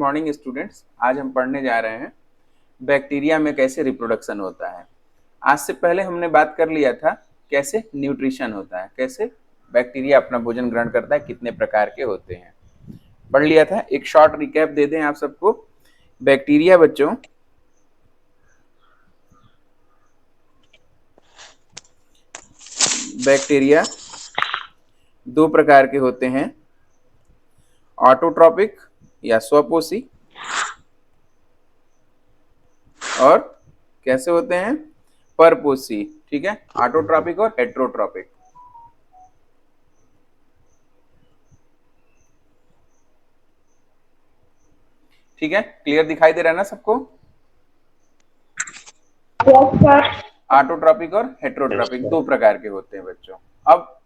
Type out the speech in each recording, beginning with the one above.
Morning students. आज हम पढ़ने जा रहे हैं बैक्टीरिया में कैसे रिप्रोडक्शन होता है। आज से पहले हमने बात कर लिया था कैसे न्यूट्रिशन होता है, कैसे बैक्टीरिया अपना भोजन ग्रहण करता है, कितने प्रकार के होते हैं, पढ़ लिया था। एक शॉर्ट रिकैप दे दें आप सबको। बैक्टीरिया बच्चों बैक्टीरिया दो प्रकार के होते हैं, ऑटोट्रॉपिक या स्वपोषी, और कैसे होते हैं, परपोषी। ठीक है, ऑटोट्रॉपिक और हेट्रोट्रॉपिक। ठीक है, क्लियर दिखाई दे रहा है ना सबको? Yes sir. ऑटोट्रॉपिक और हेट्रोट्रॉपिक दो प्रकार के होते हैं बच्चों। अब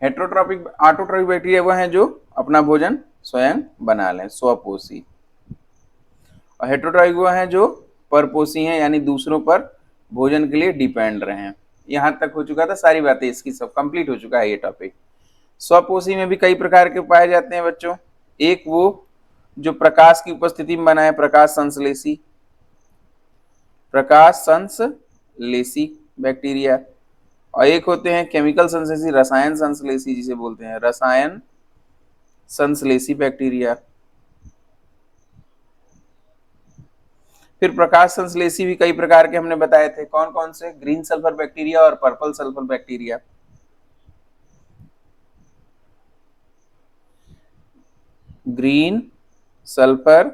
हेट्रोट्रॉपिक ऑटोट्रॉपिक बैक्टीरिया वो हैं जो अपना भोजन स्वयं बना लें, स्वपोषी। और हेट्रोट्रॉपिक वो हैं जो परपोषी हैं, यानी दूसरों पर भोजन के लिए डिपेंड रहे हैं। यहां तक हो चुका था, सारी बातें इसकी सब कंप्लीट हो चुका है ये टॉपिक। स्वपोषी में भी कई प्रकार के पाए जाते हैं बच्चों। एक वो जो प्रकाश की उपस्थिति में बना है, प्रकाश संश्लेषी, प्रकाश संश्लेषी बैक्टीरिया। और एक होते हैं केमिकल संश्लेषी, रसायन संश्लेषी जिसे बोलते हैं, रसायन संश्लेषी बैक्टीरिया। फिर प्रकाश संश्लेषी भी कई प्रकार के हमने बताए थे, कौन कौन से, ग्रीन सल्फर बैक्टीरिया और purple sulphur bacteria. Green sulphur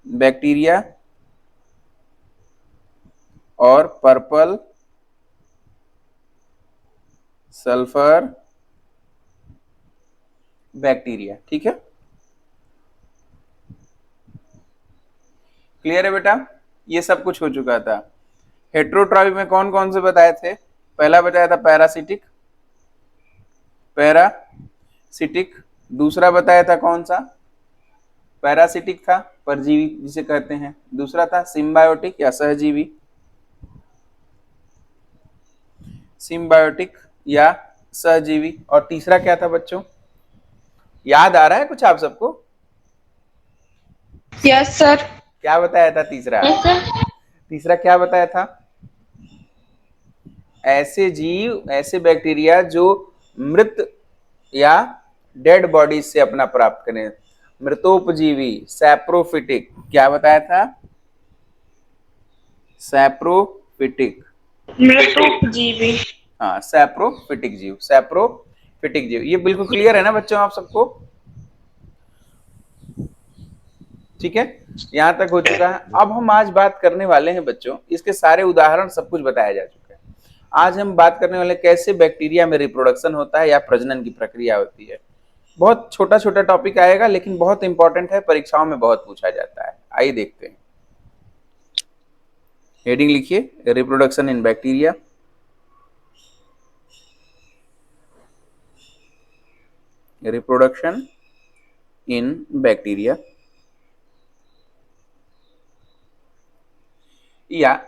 bacteria और पर्पल सल्फर बैक्टीरिया। ठीक है, क्लियर है बेटा? ये सब कुछ हो चुका था। हेट्रोट्रॉपिक में कौन कौन से बताए थे? पहला बताया था पैरासिटिक, पैरासिटिक। दूसरा बताया था कौन सा? पैरासिटिक था, परजीवी जिसे कहते हैं। दूसरा था सिम्बायोटिक या सहजीवी, सिम्बायोटिक या सहजीवी। और तीसरा क्या था बच्चों, याद आ रहा है कुछ आप सबको? Yes sir. क्या बताया था तीसरा? Yes sir. तीसरा क्या बताया था? ऐसे जीव, ऐसे बैक्टीरिया जो मृत या डेड बॉडी से अपना प्राप्त करें, मृतोपजीवी, सैप्रोफिटिक। क्या बताया था? सैप्रोफिटिक। मृतोपजीवी। हाँ, सैप्रोफिटिक जीव, सैप्रोफिटिक जीव। ये बिल्कुल क्लियर है ना बच्चों आप सबको? ठीक है, यहां तक हो चुका है। अब हम आज बात करने वाले हैं बच्चों, इसके सारे उदाहरण सब कुछ बताया जा चुका है। आज हम बात करने वाले कैसे बैक्टीरिया में रिप्रोडक्शन होता है या प्रजनन की प्रक्रिया होती है। बहुत छोटा छोटा टॉपिक आएगा, लेकिन बहुत इंपॉर्टेंट है, परीक्षाओं में बहुत पूछा जाता है। आइए देखते हैं। हेडिंग लिखिए, reproduction in bacteria. Reproduction in bacteria या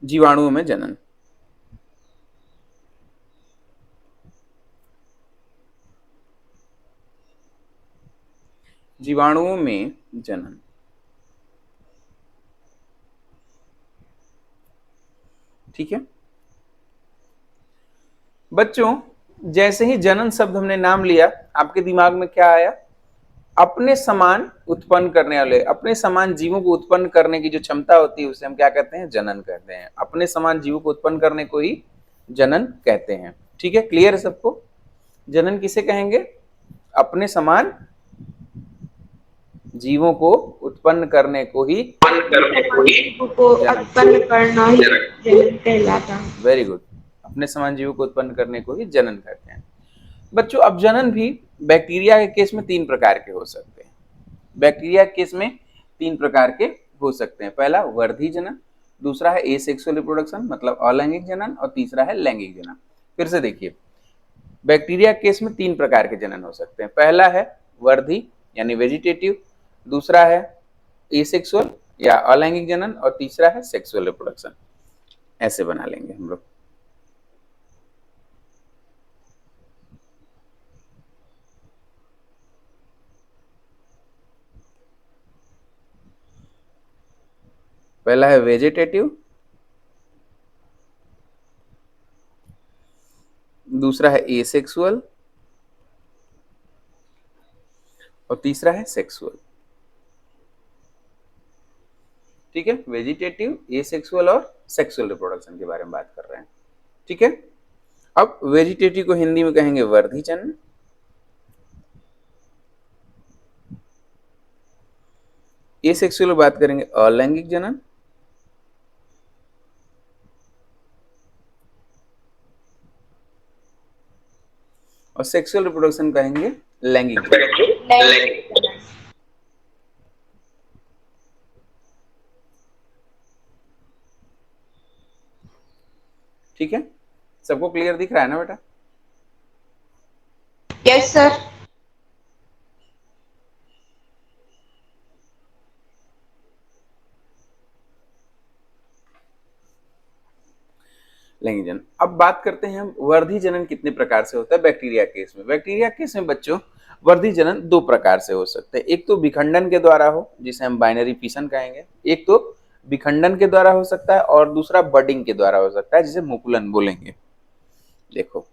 जीवाणुओं में जनन। जीवाणुओं में जनन। ठीक है बच्चों, जैसे ही जनन शब्द हमने नाम लिया, आपके दिमाग में क्या आया? अपने समान उत्पन्न करने वाले, अपने समान जीवों को उत्पन्न करने की जो क्षमता होती है उसे हम क्या कहते हैं? जनन कहते हैं। अपने समान जीवों को उत्पन्न करने को ही जनन कहते हैं। ठीक है, क्लियर है सबको? जनन किसे कहेंगे? अपने समान जीवों को उत्पन्न करने को ही उत्पन्न करना ही जनन कहलाता है। वेरी गुड, अपने समान जीवों को उत्पन्न करने को ही जनन कहते हैं बच्चों। अब जनन भी बैक्टीरिया के केस में तीन प्रकार के हो सकते हैं। बैक्टीरिया के केस में तीन प्रकार के हो सकते हैं। पहला वर्धी जनन, दूसरा है एसेक्सुअल रिप्रोडक्शन मतलब अलैंगिक जनन, और तीसरा है लैंगिक जनन। फिर से देखिए, बैक्टीरिया के केस में तीन प्रकार के जनन हो सकते हैं। पहला है वर्धी यानी वेजिटेटिव, दूसरा है एसेक्सुअल या अलैंगिक जनन, और तीसरा है सेक्सुअल रिप्रोडक्शन। ऐसे बना लेंगे हम लोग। पहला है वेजिटेटिव, दूसरा है एसेक्सुअल और तीसरा है सेक्सुअल। ठीक है, वेजिटेटिव, एसेक्सुअल और सेक्सुअल रिप्रोडक्शन के बारे में बात कर रहे हैं। ठीक है, अब वेजिटेटिव को हिंदी में कहेंगे वर्धी जनन, एसेक्सुअल बात करेंगे अलैंगिक जनन, और सेक्सुअल रिप्रोडक्शन कहेंगे लैंगिक जनन। ठीक है, सबको क्लियर दिख रहा है ना बेटा? Yes sir. लैंगिक जनन। अब बात करते हैं हम वर्धी जनन कितने प्रकार से होता है बैक्टीरिया केस में। बैक्टीरिया केस में बच्चों वर्धी जनन दो प्रकार से हो सकते हैं। एक तो विखंडन के द्वारा हो, जिसे हम बाइनरी फिशन कहेंगे, एक तो विखंडन के द्वारा हो सकता है और दूसरा बडिंग के द्वारा हो सकता है, जिसे मुकुलन बोलेंगे। देखो,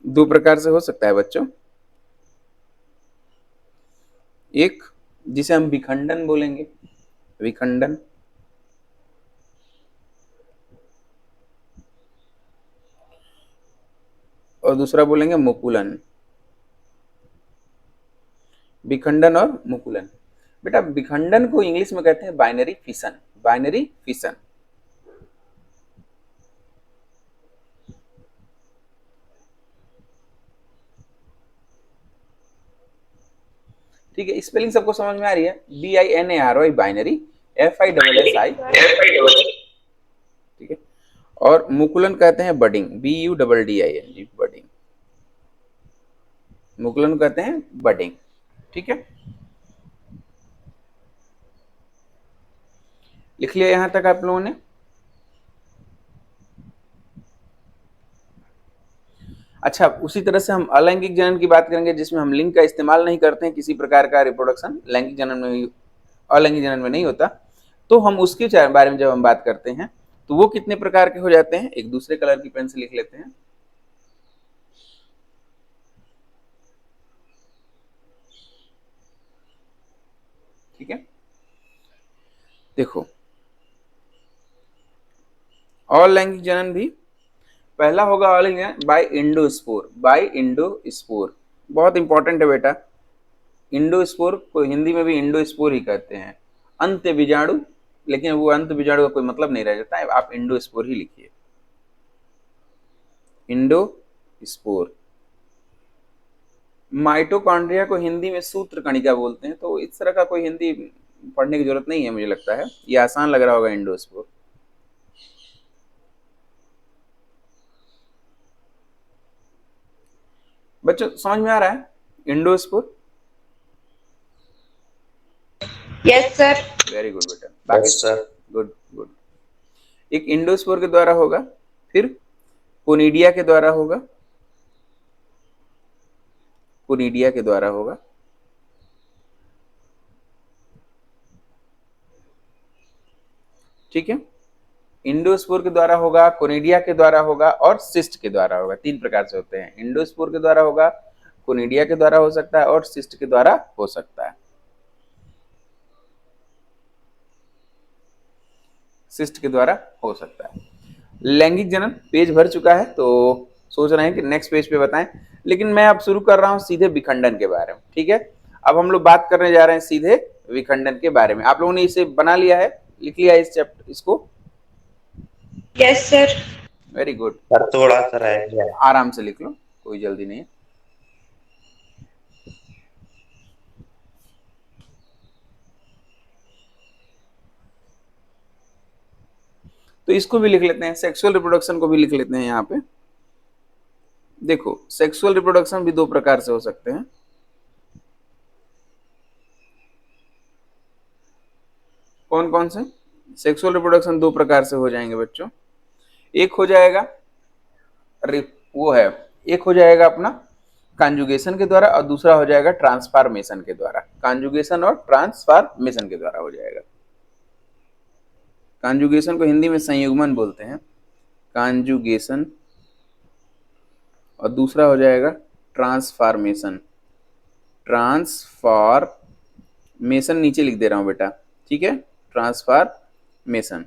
दो प्रकार से हो सकता है बच्चों। एक जिसे हम विखंडन बोलेंगे, विखंडन, और दूसरा बोलेंगे मुकुलन। विखंडन और मुकुलन। बेटा विखंडन को इंग्लिश में कहते हैं बाइनरी फिशन, बाइनरी फिशन। ठीक है, स्पेलिंग सबको समझ में आ रही है? BINARY binary, FISSI। ठीक है, और मुकुलन कहते हैं बडिंग, BUDDING, बडिंग। मुकुलन कहते हैं बडिंग। ठीक है, लिख लिया यहां तक आप लोगों ने? अच्छा, उसी तरह से हम अलैंगिक जनन की बात करेंगे, जिसमें हम लिंग का इस्तेमाल नहीं करते हैं, किसी प्रकार का रिप्रोडक्शन लैंगिक जनन में भी, अलैंगिक जनन में नहीं होता। तो हम उसके बारे में जब हम बात करते हैं तो वो कितने प्रकार के हो जाते हैं, एक दूसरे कलर की पेन से लिख लेते हैं। ठीक है, देखो, अलैंगिक जनन भी पहला होगा अलैंगिक बाय इंडोस्पोर, बाय इंडोस्पोर। बहुत इंपॉर्टेंट है बेटा। इंडोस्पोर को हिंदी में भी इंडोस्पोर ही कहते हैं, अंत्य बीजाणु, लेकिन वो अंत बीजाणु का कोई मतलब नहीं रह जाता है, आप इंडोस्पोर ही लिखिए, इंडोस्पोर। माइटोकॉन्ड्रिया को हिंदी में सूत्र कणिका बोलते हैं, तो इस तरह का कोई हिंदी पढ़ने की जरूरत नहीं है, मुझे लगता है ये आसान लग रहा होगा इंडोस्पोर। बच्चों समझ में आ रहा है endospore? Yes sir. Very good बेटा, बाकी सर गुड गुड। एक इंडोस्पोर के द्वारा होगा, फिर कोनिडिया के द्वारा होगा, कोनिडिया के द्वारा होगा, ठीक है, इंडोस्पोर के द्वारा होगा, कोनिडिया के द्वारा होगा और सिस्ट के द्वारा होगा। तीन प्रकार से होते हैं, इंडोस्पोर के द्वारा होगा, कोनिडिया के द्वारा हो सकता है और सिस्ट के द्वारा हो सकता है। सिस्ट के द्वारा हो सकता है। लैंगिक जनन पेज भर चुका है, तो सोच रहे हैं कि नेक्स्ट पेज पे बताएं, लेकिन मैं अब शुरू कर रहा हूं सीधे विखंडन के बारे में। ठीक है, अब हम लोग बात करने जा रहे हैं सीधे विखंडन के बारे में। आप लोगों ने इसे बना लिया है, लिख लिया है इस चैप्टर इसको? Yes sir. Very good, sir थोड़ा सा रह गया है। आराम से लिख लो, कोई जल्दी नहीं है। तो इसको भी लिख लेते हैं, सेक्सुअल रिप्रोडक्शन को भी लिख लेते हैं यहाँ पे। देखो, सेक्सुअल रिप्रोडक्शन भी दो प्रकार से हो सकते हैं। कौन कौन से? सेक्सुअल रिप्रोडक्शन दो प्रकार से हो जाएंगे बच्चों। एक हो जाएगा वो है, एक हो जाएगा अपना कॉन्जुगेशन के द्वारा और दूसरा हो जाएगा ट्रांसफॉर्मेशन के द्वारा। कॉन्जुगेशन और ट्रांसफॉर्मेशन के द्वारा हो जाएगा। कॉन्जुगेशन को हिंदी में संयुग्मन बोलते हैं, कॉन्जुगेशन, और दूसरा हो जाएगा ट्रांसफॉर्मेशन। ट्रांसफॉर्मेशन नीचे लिख दे रहा हूं बेटा, ठीक है, ट्रांसफॉर्मेशन,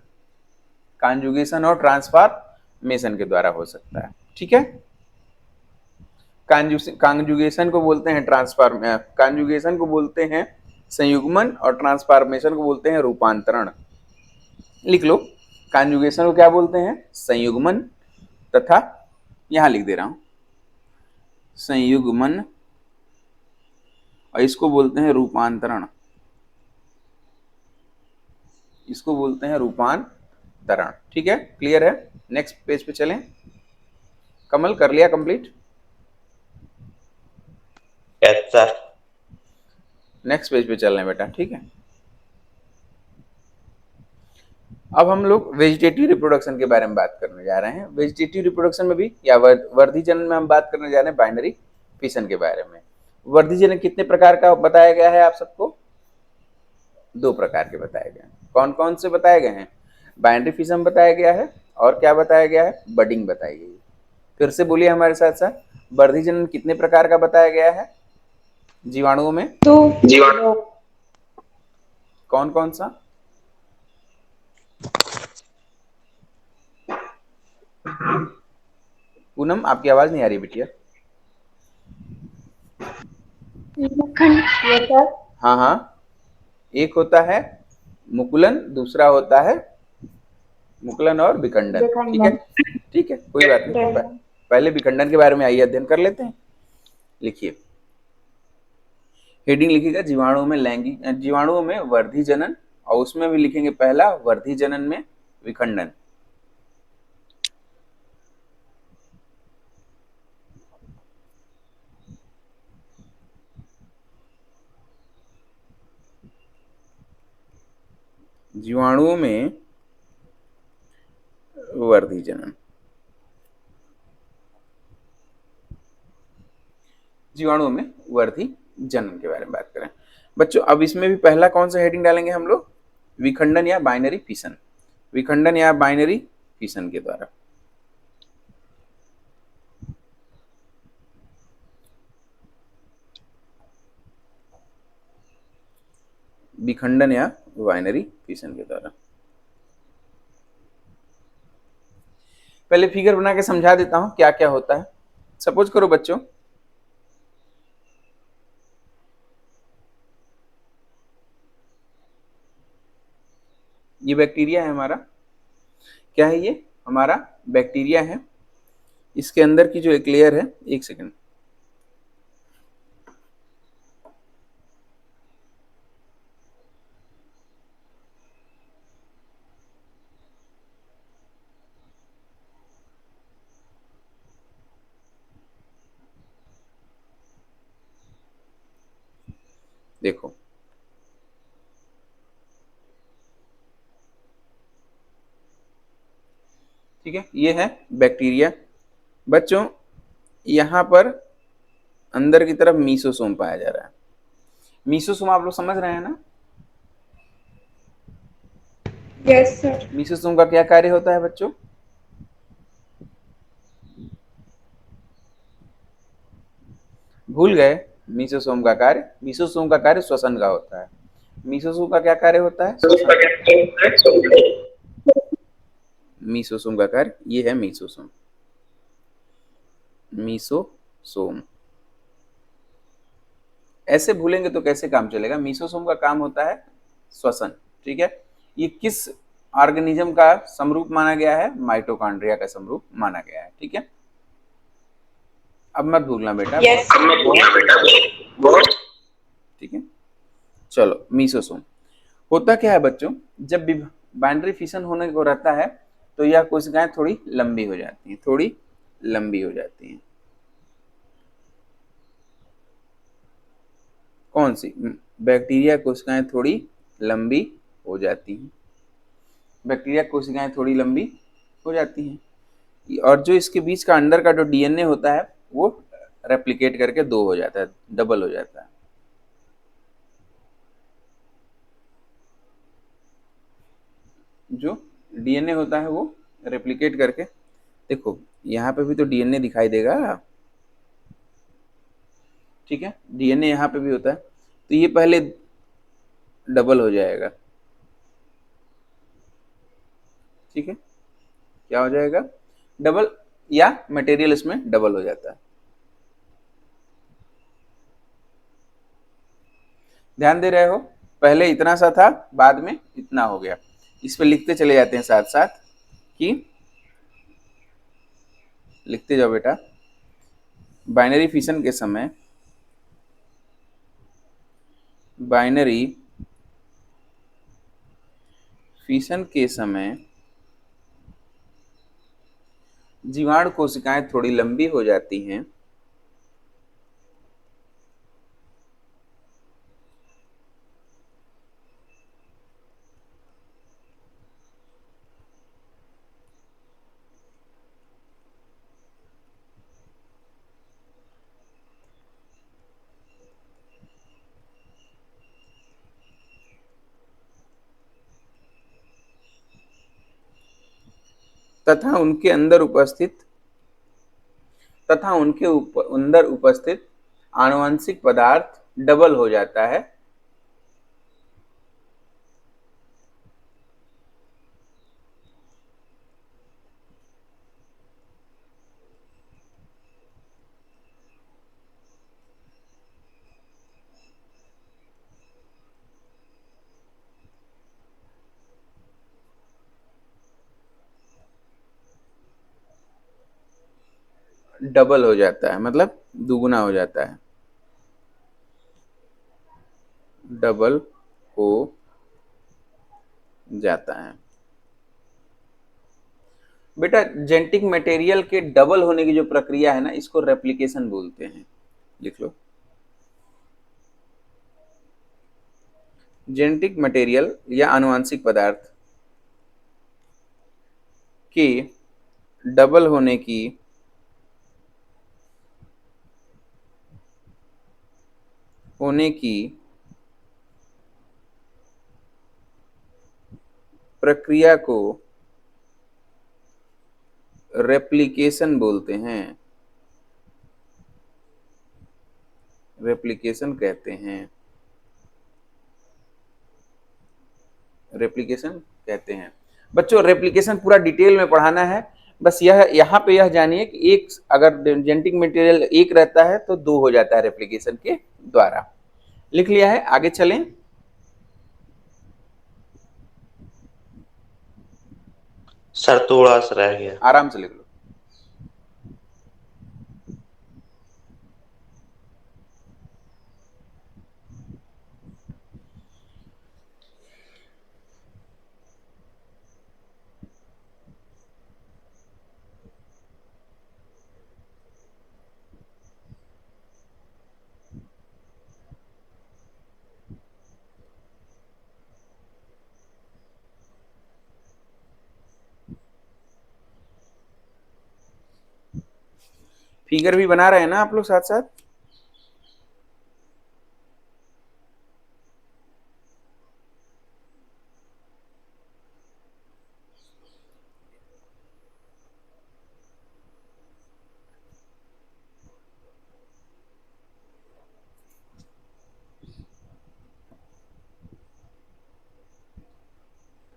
कॉन्जुगेशन और ट्रांसफॉर्मेशन के द्वारा हो सकता है, ठीक है। कॉन्जुगेशन को बोलते हैं कॉन्जुगेशन को बोलते हैं संयुग्मन और ट्रांसफॉर्मेशन को बोलते हैं रूपांतरण। लिख लो, कॉन्जुगेशन को क्या बोलते हैं? संयुग्मन, तथा यहां लिख दे रहा हूं संयुग्मन, और इसको बोलते हैं रूपांतरण, इसको बोलते हैं रूपांतरण, ठीक है, क्लियर है। नेक्स्ट पेज पे चलें। कमल कर लिया complete? Yes sir. Next page पे चल रहे हैं बेटा, ठीक है। अब हम लोग वेजिटेटिव रिप्रोडक्शन के बारे में बात करने जा रहे हैं। वेजिटेटिव रिप्रोडक्शन में भी या वर्धी जनन में हम बात करने जा रहे हैं बाइनरी फिशन के बारे में। वर्धी जनन कितने प्रकार का बताया गया है आप सबको? दो प्रकार के बताए गए हैं। कौन कौन से बताए गए हैं? बाइनरी फिशन बताया गया है, और क्या बताया गया है? बडिंग बताई गई है। फिर से बोलिए हमारे साथ साथ, वर्धी जनन कितने प्रकार का बताया गया है जीवाणुओं में? तो जीवाणु कौन कौन सा? पूनम आपकी आवाज नहीं आ रही बिटिया। मुखंड, यस सर। हाँ हाँ, एक होता है मुकुलन, दूसरा होता है मुकुलन और विखंडन, ठीक है, ठीक है, कोई बात नहीं। पहले विखंडन के बारे में आइए अध्ययन कर लेते हैं। लिखिए, हेडिंग लिखिएगा जीवाणुओं में लैंगिक, जीवाणुओं में वर्धी जनन, और उसमें भी लिखेंगे पहला वर्धी जनन में विखंडन। जीवाणुओं में वर्धी जनन, जीवाणुओं में वर्धी जनन के बारे में बात करें बच्चों। अब इसमें भी पहला कौन सा हेडिंग डालेंगे हम लोग? विखंडन या बाइनरी फिशन, विखंडन या बाइनरी फिशन के द्वारा। विखंडन या बाइनरी फिशन के द्वारा। पहले फिगर बना के समझा देता हूं क्या क्या होता है। सपोज करो बच्चों, ये बैक्टीरिया है हमारा, क्या है ये? हमारा बैक्टीरिया है। इसके अंदर की जो एक लेयर है, एक सेकंड, देखो, ठीक है, ये है बैक्टीरिया बच्चों। यहां पर अंदर की तरफ मीसोसोम पाया जा रहा है। मीसोसोम आप लोग समझ रहे हैं ना? Yes sir. मीसोसोम का क्या कार्य होता है बच्चों? भूल गए? मीसोसोम का कार्य, मीसोसोम का कार्य श्वसन का होता है। मीसोसोम का क्या कार्य होता है? श्वसन। मीसोसोम का कार्य, ये है मीसोसोम, मीसोसोम। ऐसे भूलेंगे तो कैसे काम चलेगा? मीसोसोम का काम होता है श्वसन, ठीक है। ये किस ऑर्गेनिज्म का समरूप माना गया है? माइटोकॉन्ड्रिया का समरूप माना गया है, ठीक है। अब मत भूलना बेटा, यस ठीक है। चलो, मीसोसोम होता क्या है बच्चों? जब बाइनरी फिशन होने को रहता है तो यह कोशिकाएं थोड़ी लंबी हो जाती हैं, थोड़ी लंबी हो जाती हैं। कौन सी? बैक्टीरिया कोशिकाएं थोड़ी लंबी हो जाती हैं, बैक्टीरिया कोशिकाएं थोड़ी लंबी हो जाती हैं, और जो इसके बीच का अंदर का जो डीएनए होता है वो रेप्लिकेट करके 2 हो जाता है, डबल हो जाता है। जो डीएनए होता है वो रेप्लिकेट करके, देखो यहाँ पे भी तो डीएनए दिखाई देगा, ठीक है, डीएनए यहाँ पे भी होता है, तो ये पहले डबल हो जाएगा, ठीक है, क्या हो जाएगा, डबल, या मटेरियल इसमें डबल हो जाता है। ध्यान दे रहे हो, पहले इतना सा था, बाद में इतना हो गया। इस पे लिखते चले जाते हैं साथ साथ कि, लिखते जाओ बेटा, बाइनरी फिशन के समय, बाइनरी फिशन के समय जीवाणु कोशिकाएं थोड़ी लंबी हो जाती हैं, तथा उनके अंदर उपस्थित अंदर उपस्थित आनुवंशिक पदार्थ डबल हो जाता है, डबल हो जाता है मतलब दुगुना हो जाता है, डबल हो जाता है। बेटा जेनेटिक मटेरियल के डबल होने की जो प्रक्रिया है ना, इसको रेप्लिकेशन बोलते हैं, लिख लो। जेनेटिक मटेरियल या आनुवंशिक पदार्थ के डबल होने की प्रक्रिया को रेप्लिकेशन बोलते हैं, रेप्लिकेशन कहते हैं, रेप्लिकेशन कहते हैं। बच्चों रेप्लिकेशन पूरा डिटेल में पढ़ाना है, बस यह यहाँ पे यह जानिए कि एक अगर जेनेटिक मटेरियल एक रहता है तो 2 हो जाता है रेप्लिकेशन के द्वारा। लिख लिया है, आगे चलें। सर थोड़ा सा रह गया। आराम से लिख लो। फिगर भी बना रहे हैं ना आप लोग साथ साथ?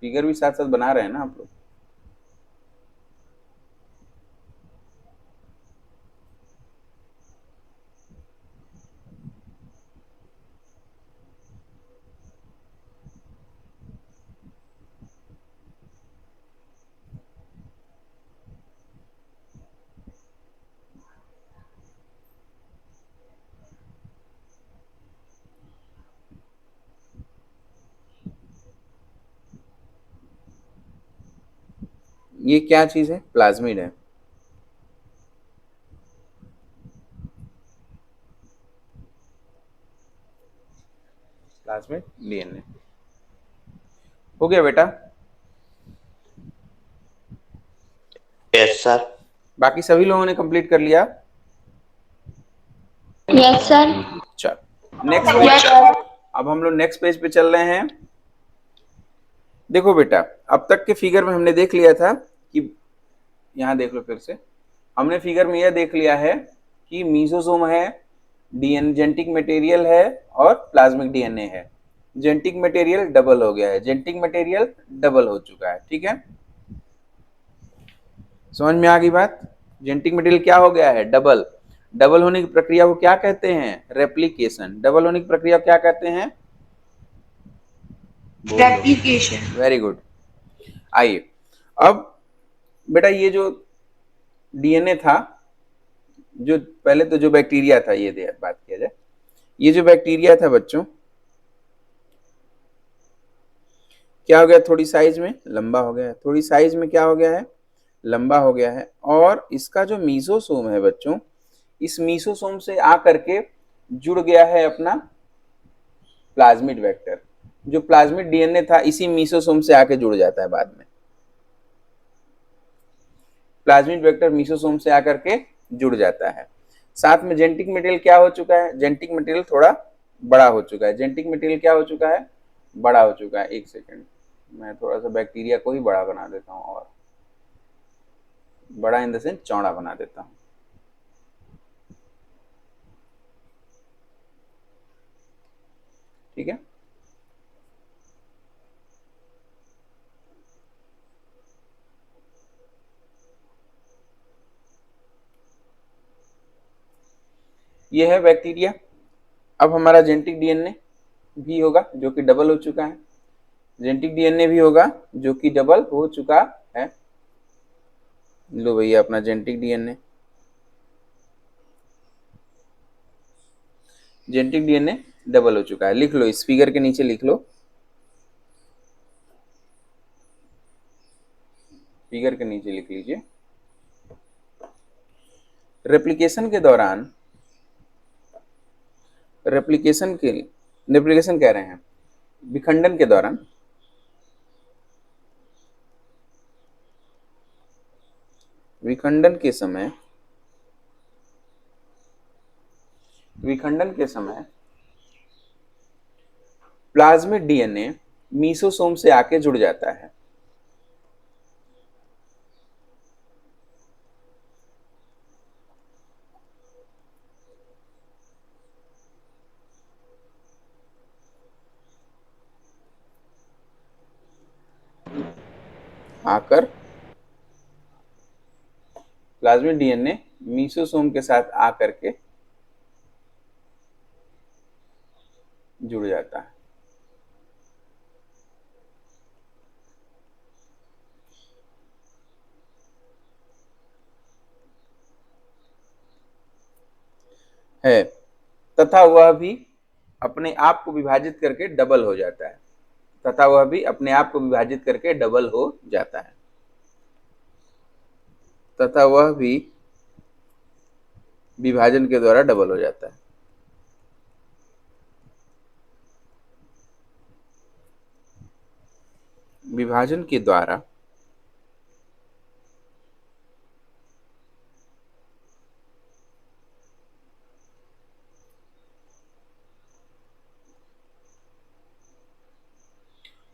फिगर भी साथ साथ बना रहे हैं ना आप लोग? ये क्या चीज है? प्लाज्मिड है। Plasmid DNA. हो गया बेटा? Yes sir. बाकी सभी लोगों ने कंप्लीट कर लिया? Yes sir. चल नेक्स्ट पेज। Yes sir. अब हम लोग नेक्स्ट पेज पे चल रहे हैं। देखो बेटा, अब तक के फिगर में हमने देख लिया था कि, यहाँ देख लो फिर से, हमने फिगर में यह देख लिया है कि मीसोसोम है, डीएन जेनेटिक मटेरियल है और प्लाज्मिक डीएनए है। जेनेटिक मटेरियल डबल हो गया है, जेनेटिक मटेरियल डबल हो चुका है, ठीक है? समझ में आ गई बात? जेनेटिक मटेरियल क्या हो गया है? डबल। डबल होने की प्रक्रिया को क्या कहते हैं? रेप्लिकेशन। डबल होने की प्रक्रिया को क्या कहते हैं? रेप्लिकेशन। Very good. आइए अब बेटा, ये जो डीएनए था, जो पहले तो जो बैक्टीरिया था, ये बात किया जाए, ये जो बैक्टीरिया था बच्चों, क्या हो गया? थोड़ी साइज में लंबा हो गया है, थोड़ी साइज में क्या हो गया है? लंबा हो गया है। और इसका जो मीसोसोम है बच्चों, इस मीसोसोम से आकर के जुड़ गया है अपना प्लाज्मिड वेक्टर। जो प्लाज्मिड डीएनए था इसी मीसोसोम से आके जुड़ जाता है बाद में। प्लाज्मिड वेक्टर मीसोसोम से आकर के जुड़ जाता है। साथ में जेनेटिक मटेरियल क्या हो चुका है? जेनेटिक मटेरियल थोड़ा बड़ा हो चुका है। जेनेटिक मटेरियल क्या हो चुका है? बड़ा हो चुका है। एक सेकेंड, मैं थोड़ा सा बैक्टीरिया को ही बड़ा बना देता हूँ, और बड़ा इन द सेंस चौड़ा बना देता हूँ। ठीक है? ये है बैक्टीरिया। अब हमारा जेनेटिक डीएनए भी होगा जो कि डबल हो चुका है। जेनेटिक डीएनए भी होगा जो कि डबल हो चुका है। लो भैया अपना genetic DNA, genetic DNA double हो चुका है। लिख लो, इस फिगर के नीचे लिख लो, फिगर के नीचे लिख लीजिए। रेप्लिकेशन के दौरान, रेप्लिकेशन कह रहे हैं, विखंडन के दौरान, विखंडन के समय, विखंडन के समय प्लाज्मिड डीएनए मीसोसोम से आके जुड़ जाता है। आकर प्लाज्मिड डीएनए मीसोसोम के साथ आकर के जुड़ जाता है तथा वह भी अपने आप को विभाजित करके डबल हो जाता है। तथा वह भी अपने आप को विभाजित करके डबल हो जाता है। तथा वह भी विभाजन के द्वारा डबल हो जाता है। विभाजन के द्वारा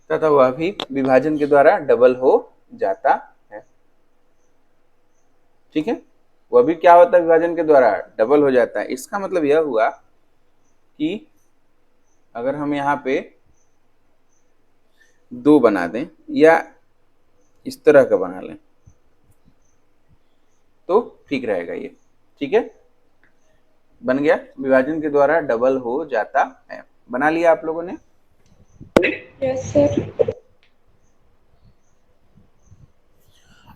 तथा वह भी विभाजन के द्वारा डबल हो जाता है। ठीक है? वह भी क्या होता है? विभाजन के द्वारा डबल हो जाता है। इसका मतलब यह हुआ कि अगर हम यहाँ पे 2 बना दें या इस तरह का बना लें तो ठीक रहेगा ये। ठीक है? बन गया, विभाजन के द्वारा डबल हो जाता है। बना लिया आप लोगों ने? Yes sir.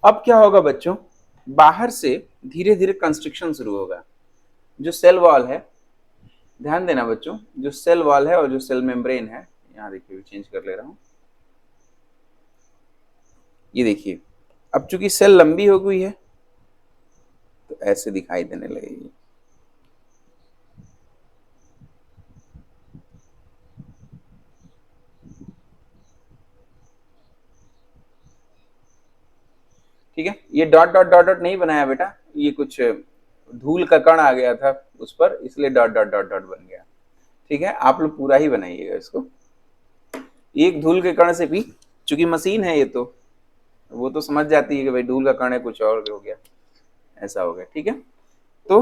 अब क्या होगा बच्चों? बाहर से धीरे धीरे कंस्ट्रक्शन शुरू होगा। जो सेल वॉल है, ध्यान देना बच्चों, जो सेल वॉल है और जो सेल मेम्ब्रेन है, यहाँ देखिए चेंज कर ले रहा हूं, ये देखिए, अब चूंकि सेल लंबी हो गई है तो ऐसे दिखाई देने लगेगी। ये डॉट डॉट डॉट डॉट नहीं बनाया बेटा, ये कुछ धूल का कण आ गया था उस पर, इसलिए डॉट डॉट डॉट डॉट बन गया। ठीक है, आप लोग पूरा ही बनाइएगा इसको। एक धूल के कण से भी, चूंकि मशीन है ये तो वो तो समझ जाती है कि भाई धूल का कण है, कुछ और हो गया, ऐसा हो गया। ठीक है, तो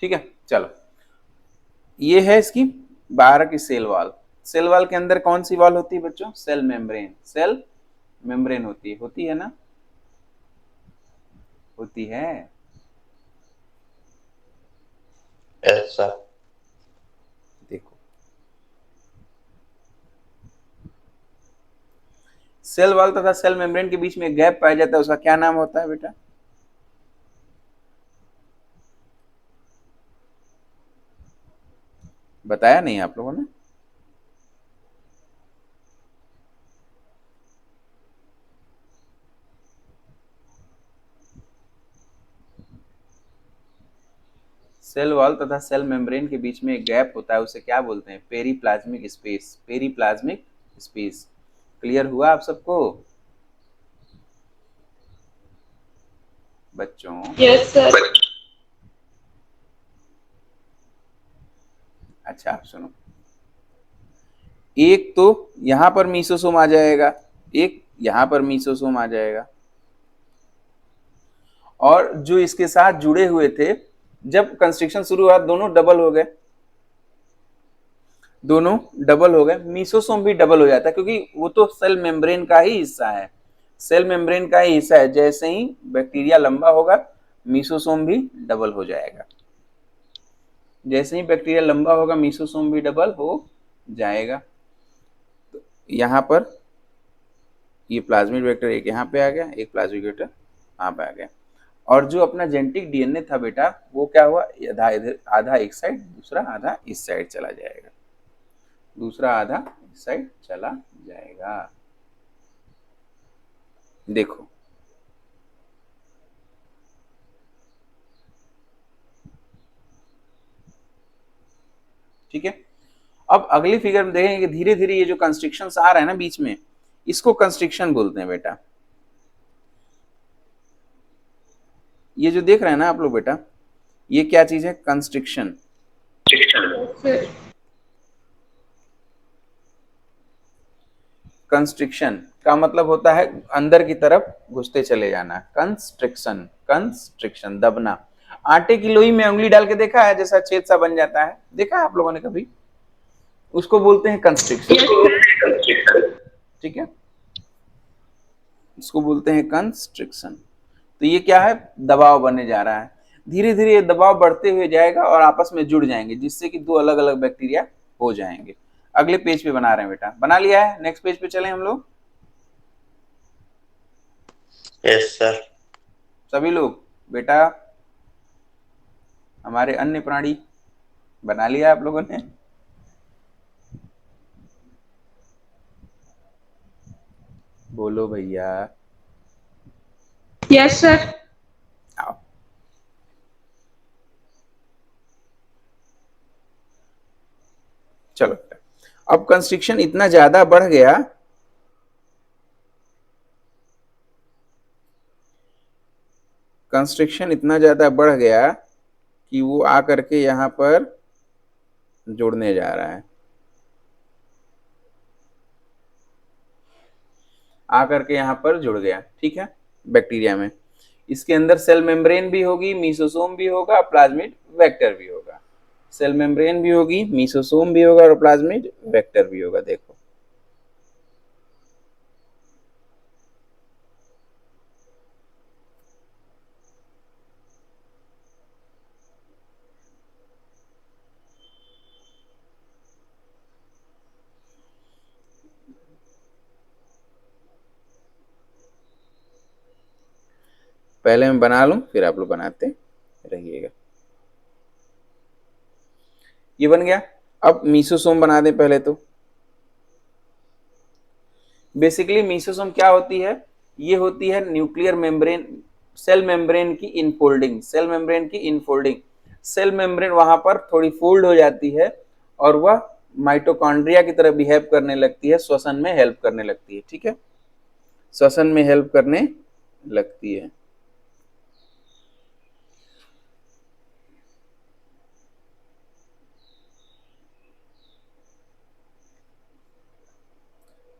ठीक है, चलो ये है इसकी बाहर की सेल वॉल। सेल वॉल के अंदर कौन सी वॉल होती है बच्चों? Cell membrane. सेल मेम्ब्रेन होती है ना, होती है। Yes sir. देखो सेल वॉल तथा सेल मेम्ब्रेन के बीच में गैप पाया जाता है, उसका क्या नाम होता है बेटा? बताया नहीं आप लोगों ने? सेल वॉल तथा सेल मेम्ब्रेन के बीच में एक गैप होता है, उसे क्या बोलते हैं? Periplasmic space. Periplasmic space. Clear हुआ आप सबको बच्चों? Yes sir. अच्छा आप सुनो, एक तो यहां पर मीसोसोम आ जाएगा, एक यहां पर मीसोसोम आ जाएगा, और जो इसके साथ जुड़े हुए थे, जब कंस्ट्रक्शन शुरू हुआ दोनों डबल हो गए, दोनों डबल हो गए। मीसोसोम भी डबल हो जाता है क्योंकि वो तो सेल मेम्ब्रेन का ही हिस्सा है, सेल मेम्ब्रेन का ही हिस्सा है। जैसे ही बैक्टीरिया लंबा होगा मीसोसोम भी डबल हो जाएगा, जैसे ही बैक्टीरिया लंबा होगा मीसोसोम भी डबल हो जाएगा। तो यहाँ पर ये प्लाज्मिड वेक्टर एक यहाँ पे आ गया, एक प्लाज्मिड वेक्टर यहाँ पे आ गया, और जो अपना जेनेटिक डीएनए था बेटा वो क्या हुआ? आधा इधर, आधा एक साइड, दूसरा आधा इस साइड चला जाएगा, दूसरा आधा इस साइड चला जाएगा। देखो ठीक है, अब अगली फिगर में देखेंगे कि धीरे धीरे ये जो कंस्ट्रिक्शंस आ रहे हैं ना बीच में, इसको कंस्ट्रिक्शन बोलते हैं बेटा। ये जो देख रहे हैं ना आप लोग बेटा, ये क्या चीज है? कंस्ट्रिक्शन। सर। कंस्ट्रिक्शन का मतलब होता है अंदर की तरफ घुसते चले जाना। कंस्ट्रिक्शन, कंस्ट्रिक्शन दबना। आटे की लोई में उंगली डाल के देखा है, जैसा छेद सा बन जाता है, देखा है आप लोगों ने कभी? उसको बोलते हैं कंस्ट्रिक्शन। ठीक है, इसको बोलते हैं कंस्ट्रिक्शन। तो ये क्या है? दबाव बनने जा रहा है, धीरे धीरे ये दबाव बढ़ते हुए जाएगा और आपस में जुड़ जाएंगे, जिससे कि दो अलग अलग बैक्टीरिया हो जाएंगे। अगले पेज पे बना रहे हैं बेटा, बना लिया है? नेक्स्ट पेज पे चले हम लोग, यस सर। सभी लोग बेटा। हमारे अन्य प्राणी बना लिया आप लोगों ने? बोलो भैया। Yes sir. आओ, चलो अब कंस्ट्रिक्शन इतना ज्यादा बढ़ गया, कंस्ट्रिक्शन इतना ज्यादा बढ़ गया कि वो आकर के यहां पर जुड़ने जा रहा है, आकर के यहां पर जुड़ गया। ठीक है, बैक्टीरिया में इसके अंदर सेल मेम्ब्रेन भी होगी, मीसोसोम भी होगा, प्लाज्मिड वेक्टर भी होगा। सेल मेम्ब्रेन भी होगी, मीसोसोम भी होगा और प्लाज्मिड वेक्टर भी होगा। देखो पहले मैं बना लूं फिर आप लोग बनाते रहिएगा। ये बन गया। अब मीसोसोम बना दें पहले तो। बेसिकली मीसोसोम क्या होती है? ये होती है न्यूक्लियर मेम्ब्रेन सेल मेम्ब्रेन की इनफोल्डिंग, सेल मेम्ब्रेन की इनफोल्डिंग, सेल मेम्ब्रेन वहां पर थोड़ी फोल्ड हो जाती है और वह माइटोकॉन्ड्रिया की तरह बिहेव करने लगती है, श्वसन में हेल्प करने लगती है। ठीक है, श्वसन में हेल्प करने लगती है।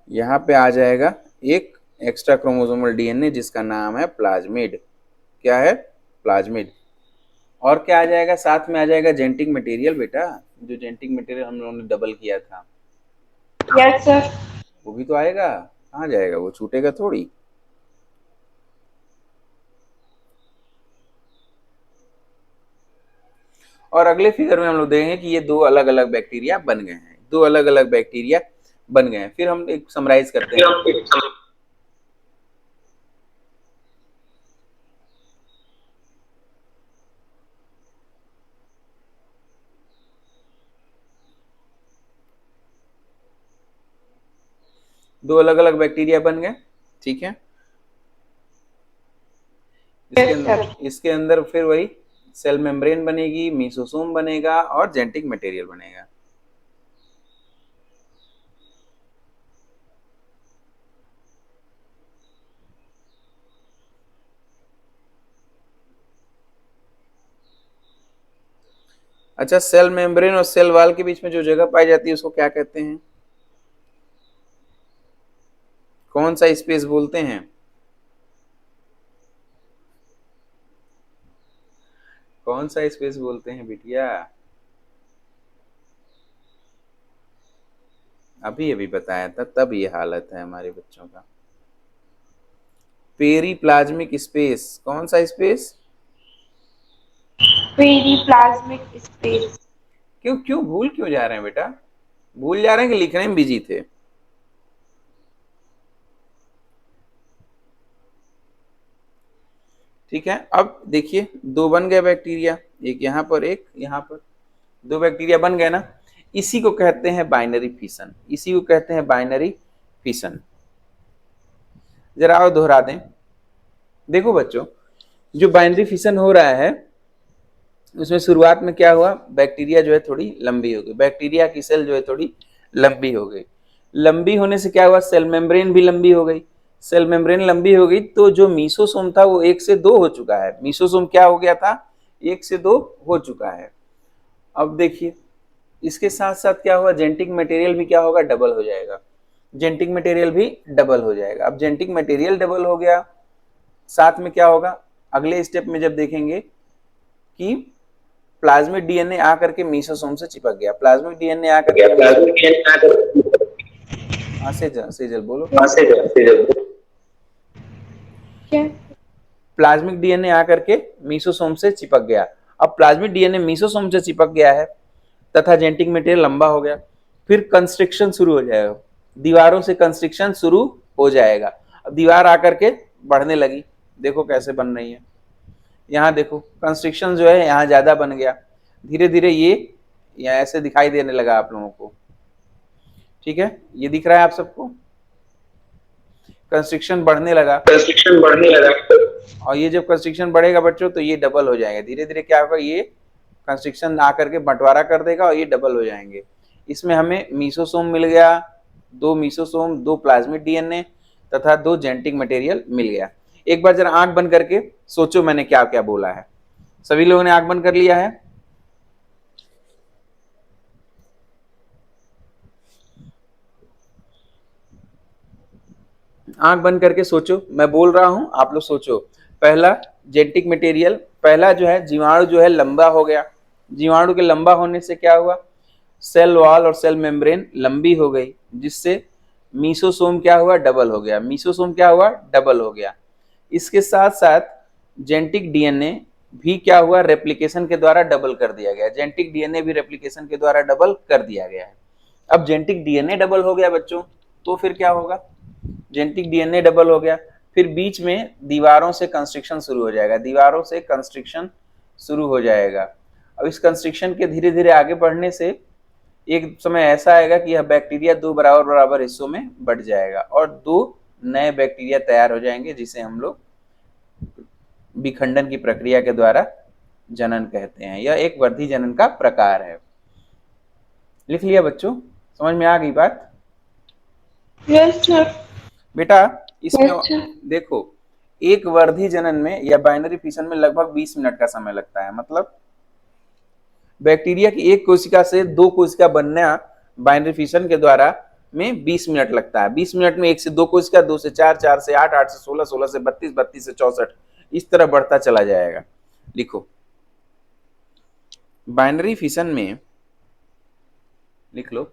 यहां पे आ जाएगा एक एक्स्ट्रा क्रोमोसोमल डीएनए जिसका नाम है प्लाज्मिड। क्या है? प्लाज्मिड। और क्या आ जाएगा? साथ में आ जाएगा जेनेटिक मटेरियल बेटा, जो जेनेटिक मटेरियल हम लोगों ने डबल किया था। Yes sir. वो भी तो आएगा। कहाँ जाएगा? वो छूटेगा थोड़ी। और अगले फिगर में हम लोग देखेंगे कि ये दो अलग अलग बैक्टीरिया बन गए हैं, दो अलग अलग बैक्टीरिया बन गए हैं। फिर हम एक समराइज करते हैं। दो अलग अलग बैक्टीरिया बन गए। ठीक है, इसके अंदर फिर वही सेल मेम्ब्रेन बनेगी, मीसोसोम बनेगा और जेनेटिक मटेरियल बनेगा। अच्छा, सेल मेम्ब्रेन और सेल वॉल के बीच में जो जगह पाई जाती है उसको क्या कहते हैं? कौन सा स्पेस बोलते हैं? कौन सा स्पेस बोलते हैं बिटिया? अभी अभी बताया था, तब ये हालत है हमारे बच्चों का। Periplasmic space. कौन सा स्पेस? Periplasmic space. क्यों क्यों भूल क्यों जा रहे हैं बेटा? भूल जा रहे हैं कि लिखने में बिजी थे? ठीक है, अब देखिए दो बन गए बैक्टीरिया, एक यहाँ पर एक यहाँ पर, दो बैक्टीरिया बन गए ना। इसी को कहते हैं बाइनरी फिशन, इसी को कहते हैं बाइनरी फिशन। जरा और दोहरा दें। देखो बच्चों, जो बाइनरी फिशन हो रहा है उसमें शुरुआत में क्या हुआ? बैक्टीरिया जो है थोड़ी लंबी हो गई, बैक्टीरिया की सेल जो है थोड़ी लंबी हो गई। लंबी होने से क्या हुआ? सेल मेम्ब्रेन भी लंबी हो गई। सेल मेम्ब्रेन लंबी हो गई तो जो मीसोसोम था वो 1 से 2 हो चुका है। मीसोसोम क्या हो गया था? 1 से 2 हो चुका है। अब देखिए इसके साथ साथ क्या हुआ? जेनेटिक मटेरियल भी क्या होगा? डबल हो जाएगा। जेनेटिक मटेरियल भी डबल हो जाएगा। अब जेनेटिक मटेरियल डबल हो गया, साथ में क्या होगा? अगले स्टेप में जब देखेंगे कि प्लाज्मिक डीएनए आकर के मीसोसोम से चिपक गया, प्लाज्मिक डीएनए आकर के सेजल बोलो। प्लाज्मिक डीएनए आकर के मीसोसोम से चिपक गया। अब प्लाज्मिक डीएनए मीसोसोम से चिपक गया है तथा जेनेटिक मटेरियल लंबा हो गया, फिर कंस्ट्रिक्शन शुरू हो जाएगा, दीवारों से कंस्ट्रिक्शन शुरू हो जाएगा। अब दीवार आकर के बढ़ने लगी, देखो कैसे बन रही है। यहाँ देखो कंस्ट्रिक्शन जो है यहाँ ज्यादा बन गया, धीरे धीरे ये यहाँ ऐसे दिखाई देने लगा आप लोगों को। ठीक है, ये दिख रहा है आप सबको? कंस्ट्रिक्शन बढ़ने लगा, और ये जब कंस्ट्रिक्शन बढ़ेगा बच्चों तो ये डबल हो जाएगा। धीरे धीरे क्या होगा? ये कंस्ट्रिक्शन आकर के बंटवारा कर देगा और ये डबल हो जाएंगे। इसमें हमें मीसोसोम मिल गया, 2 मीसोसोम, 2 प्लाज्मिक डीएनए तथा 2 जेनेटिक मटेरियल मिल गया। एक बार जरा आंख बंद करके सोचो मैंने क्या क्या बोला है। सभी लोगों ने आंख बंद कर लिया है? आंख बंद करके सोचो, मैं बोल रहा हूं आप लोग सोचो। पहला जेनेटिक मटेरियल, पहला जो है जीवाणु जो है लंबा हो गया। जीवाणु के लंबा होने से क्या हुआ? सेल वॉल और सेल मेम्ब्रेन लंबी हो गई, जिससे मीसोसोम क्या हुआ? डबल हो गया। मीसोसोम क्या हुआ? डबल हो गया। इसके साथ साथ जेनेटिक डीएनए भी क्या हुआ? रेप्लिकेशन के द्वारा डबल कर दिया गया। जेनेटिक डीएनए भी रेप्लिकेशन के द्वारा डबल कर दिया गया है। अब जेनेटिक डीएनए डबल हो गया बच्चों, तो फिर क्या होगा? जेनेटिक डीएनए डबल हो गया, फिर बीच में दीवारों से कंस्ट्रिक्शन शुरू हो जाएगा, दीवारों से कंस्ट्रिक्शन शुरू हो जाएगा। अब इस कंस्ट्रिक्शन के धीरे धीरे आगे बढ़ने से एक समय ऐसा आएगा कि यह बैक्टीरिया 2 बराबर बराबर हिस्सों में बढ़ जाएगा और 2 नए बैक्टीरिया तैयार हो जाएंगे, जिसे हम लोग विखंडन की प्रक्रिया के द्वारा जनन कहते हैं। यह एक वर्धी जनन का प्रकार है। लिख लिया बच्चों? समझ में आ गई बात? Yes sir. बेटा इसमें यस सर। देखो, एक वर्धी जनन में या बाइनरी फिशन में लगभग 20 मिनट का समय लगता है। मतलब बैक्टीरिया की एक कोशिका से दो कोशिका बनना बाइनरी फिशन के द्वारा में 20 मिनट लगता है। 20 मिनट में एक से दो कोशिका, दो से चार, चार से आठ, आठ से 16, 16 से 32, 32 से 64, इस तरह बढ़ता चला जाएगा। लिखो, बाइनरी फिशन में लिख लो,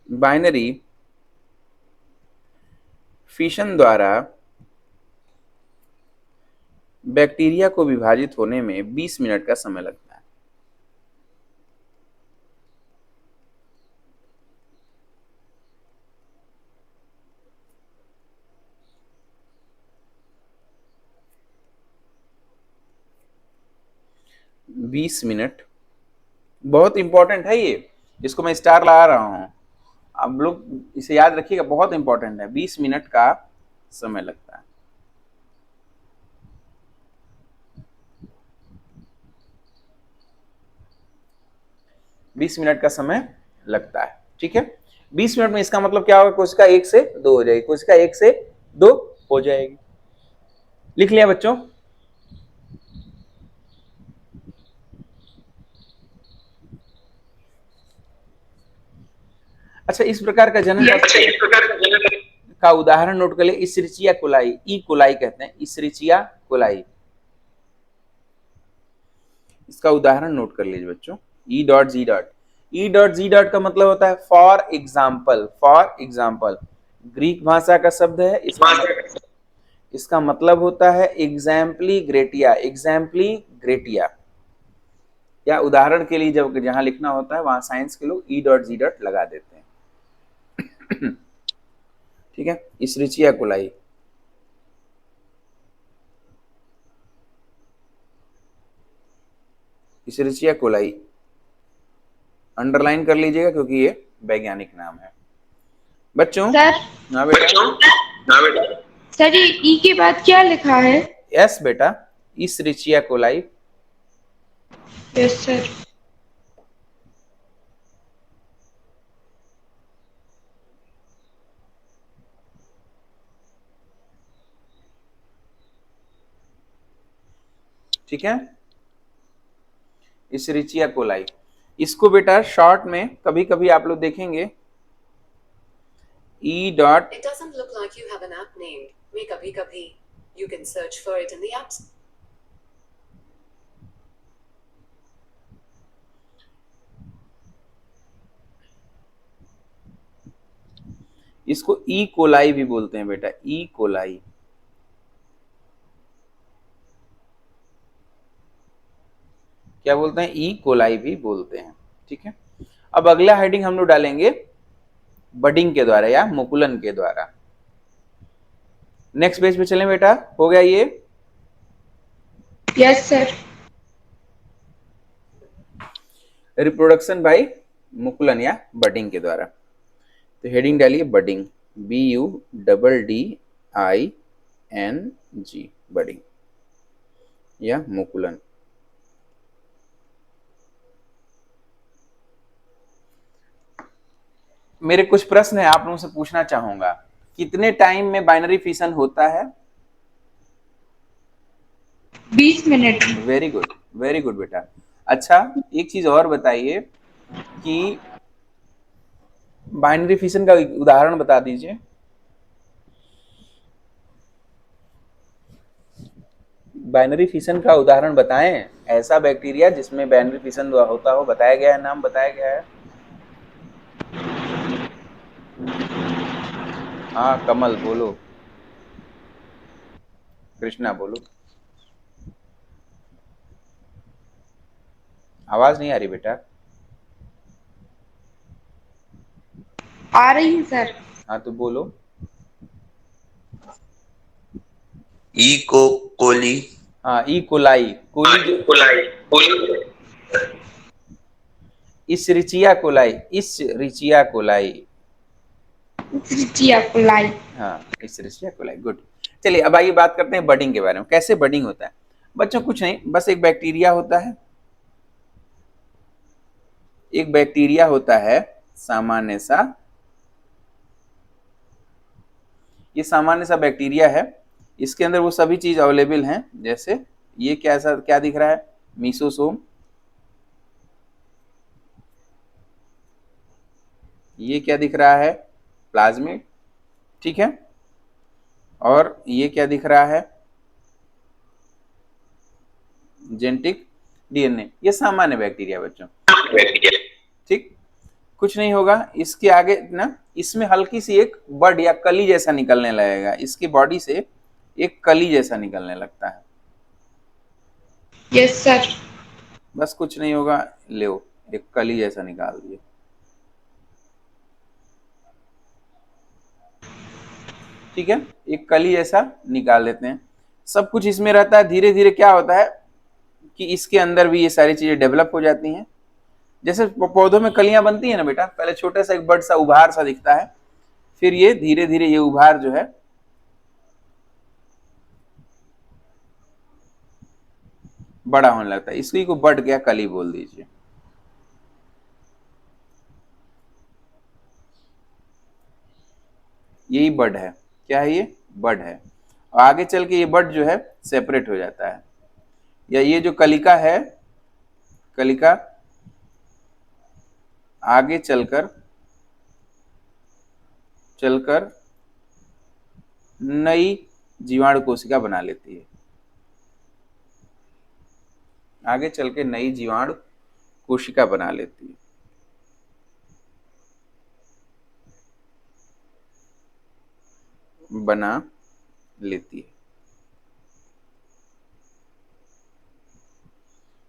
बाइनरी फिशन द्वारा बैक्टीरिया को विभाजित होने में 20 मिनट का समय लगता है। बीस मिनट बहुत इंपॉर्टेंट है ये, इसको मैं स्टार लगा रहा हूं। आप लोग इसे याद रखिएगा, बहुत इंपॉर्टेंट है। 20 मिनट का समय लगता है। 20 मिनट का समय लगता है, ठीक है। 20 मिनट में इसका मतलब क्या होगा? कोशिका एक से दो हो जाएगी, कोशिका एक से दो हो जाएगी। लिख लिया बच्चों? अच्छा, इस प्रकार का जनन का उदाहरण नोट कर ले। इस्रिचिया कोलाई, ई कोलाई कहते हैं, इस्रिचिया कोलाई। इसका उदाहरण नोट कर लीजिए बच्चों। E dot G dot, E dot G dot का मतलब होता है for example. For example Greek भाषा का शब्द है। इसका मतलब होता है एग्जाम्पली ग्रेटिया। एग्जाम्पली ग्रेटिया, या उदाहरण के लिए जब जहां लिखना होता है वहां साइंस के लोग ई डॉट जी डॉट लगा देते हैं। ठीक है, इस्रिचिया कोलाई। इस्रिचिया कोलाई अंडरलाइन कर लीजिएगा क्योंकि ये वैज्ञानिक नाम है बच्चों। सर। हाँ बेटा। सर ये ई के बाद क्या लिखा है? यस बेटा, इस्रिचिया कोलाई। Yes sir. ठीक है, इस्रिचिया कोलाई। इसको बेटा शॉर्ट में कभी कभी आप लोग देखेंगे E dot. It doesn't look like you have an app named Me Kabhi Kabhi. You can search for it in the apps. इसको ई कोलाई भी बोलते हैं बेटा, ई कोलाई। क्या बोलते हैं? ई कोलाई भी बोलते हैं। ठीक है, अब अगला हेडिंग हम लोग डालेंगे बडिंग के द्वारा या मुकुलन के द्वारा। नेक्स्ट पेज पे चलें बेटा, हो गया ये? Yes sir. रिप्रोडक्शन बाय मुकुलन या बडिंग के द्वारा। तो हेडिंग डालिए बडिंग, BUDDING, बडिंग या मुकुलन। मेरे कुछ प्रश्न है आप लोगों से पूछना चाहूंगा। कितने टाइम में बाइनरी फिशन होता है? 20 minute. Very good, very good बेटा। अच्छा, एक चीज और बताइए कि बाइनरी फिशन का उदाहरण बता दीजिए। बाइनरी फिशन का उदाहरण बताएं, ऐसा बैक्टीरिया जिसमें बाइनरी फिशन होता हो। बताया गया है, नाम बताया गया है। हाँ कमल बोलो, कृष्णा बोलो। आवाज नहीं आ रही बेटा। आ रही है सर। हाँ तो बोलो। ई को कोली। हाँ, ई कोलाई। कोली इस रिचिया कोलाई, इस रिचिया कोलाई। Escherichia coli. हाँ, Escherichia coli, गुड। चलिए अब आइए बात करते हैं बडिंग के बारे में। कैसे बडिंग होता है बच्चों? कुछ नहीं, बस एक बैक्टीरिया होता है, एक बैक्टीरिया होता है सामान्य सा, ये सामान्य सा बैक्टीरिया है, इसके अंदर वो सभी चीज अवेलेबल हैं। जैसे ये कैसा क्या दिख रहा है? मीसोसोम, ये क्या दिख रहा है? प्लाज्मिड, ठीक है। और ये क्या दिख रहा है? Genetic DNA. ये सामान्य बैक्टीरिया बच्चों, ठीक। कुछ नहीं होगा, इसके आगे ना इसमें हल्की सी एक बड या कली जैसा निकलने लगेगा, इसकी बॉडी से एक कली जैसा निकलने लगता है। Yes, sir. बस कुछ नहीं होगा, ले एक कली जैसा निकाल दिए, ठीक है। एक कली जैसा निकाल देते हैं, सब कुछ इसमें रहता है। धीरे धीरे क्या होता है कि इसके अंदर भी ये सारी चीजें डेवलप हो जाती हैं। जैसे पौधों में कलियां बनती है ना बेटा, पहले छोटे सा एक बड़ सा उभार सा दिखता है, फिर ये धीरे धीरे ये उभार जो है बड़ा होने लगता है। इसी को बड या कली बोल दीजिए। यही बड है। क्या है ये? बड है। और आगे चल के ये बड जो है सेपरेट हो जाता है, या ये जो कलिका है, कलिका आगे चलकर चलकर नई जीवाणु कोशिका बना लेती है। आगे चल के नई जीवाणु कोशिका बना लेती है। बना लेती है,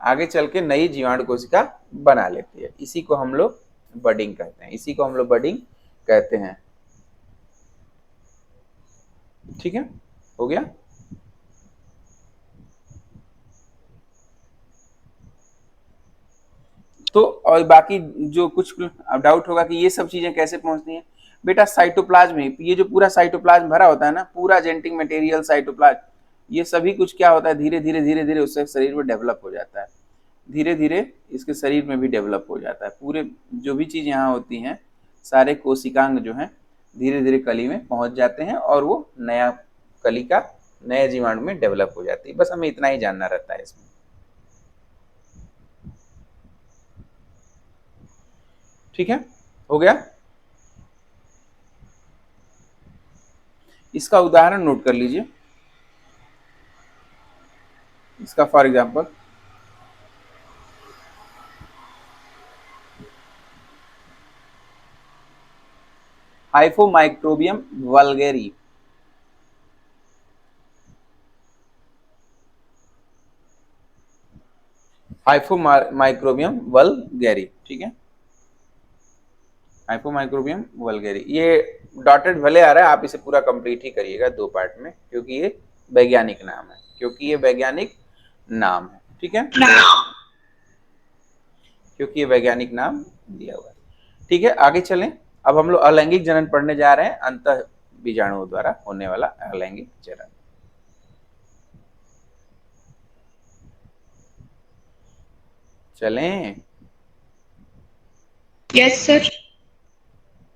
आगे चल के नई जीवाणु कोशिका बना लेती है। इसी को हम लोग बडिंग कहते हैं, इसी को हम लोग बडिंग कहते हैं, ठीक है। हो गया। तो और बाकी जो कुछ डाउट होगा कि ये सब चीजें कैसे पहुंचती हैं, बेटा साइटोप्लाज्म में, ये जो पूरा साइटोप्लाज्म भरा होता है ना, पूरा जेनेटिक मटेरियल साइटोप्लाज्म, ये सभी कुछ क्या होता है, धीरे धीरे धीरे धीरे उससे शरीर में डेवलप हो जाता है। धीरे धीरे इसके शरीर में भी डेवलप हो जाता है। पूरे जो भी चीज यहाँ होती हैं, सारे कोशिकांग जो हैं धीरे धीरे कली में पहुंच जाते हैं, और वो नया कलिका नए जीवाणु में डेवलप हो जाती है। बस हमें इतना ही जानना रहता है इसमें, ठीक है। हो गया। इसका उदाहरण नोट कर लीजिए। इसका फॉर एग्जांपल हाइफोमाइक्रोबियम वल्गेरी, हाइफोमाइक्रोबियम वल्गेरी, ठीक है। हाइपोमाइक्रोबियम वल्गेरी, ये डॉटेड भले आ रहा है, आप इसे पूरा कंप्लीट ही करिएगा 2 पार्ट में, क्योंकि ये वैज्ञानिक नाम है, क्योंकि ये वैज्ञानिक नाम है, ठीक है। क्योंकि ये वैज्ञानिक नाम दिया हुआ है, ठीक है। आगे चलें। अब हम लोग अलैंगिक जनन पढ़ने जा रहे हैं, अंतः बीजाणुओं द्वारा होने वाला अलैंगिक जनन। चलें, Yes, sir.